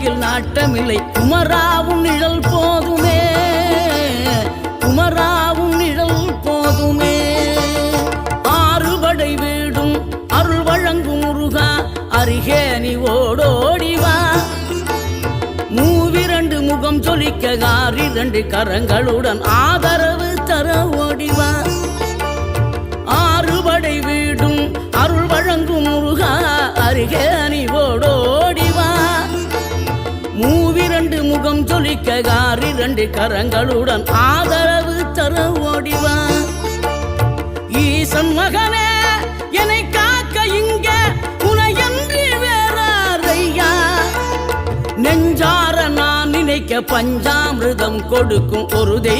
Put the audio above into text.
வாழ்க்கையில் நாட்டமில்லை. குமராவும் நிழல் போதுமே, குமராவும் நிழல் போதுமே. ஆறுபடை வீடும் அருள் வழங்கும் முருகா, அருகே நீ ஓடோடிவா. மூவிரண்டு முகம் சொலிக்க ஆறிரண்டு கரங்களுடன் ஆதரவு தர ஓடிவா. ஆறுபடை வீடும் அருள் வழங்கும் முருகா, அருகே நீ ஓடோடிவா. மூவிரண்டு முகம் சொலிக்க ஆறிரண்டு கரங்களுடன் ஆதரவு தர ஓடிவா. ஈசன் மகனே என்னை காக்க இங்க உனையன்றி வேறாரையா. நெஞ்சார நான் நினைக்க பஞ்சாமிர்தம் கொடுக்கும் ஒரு தெய்வ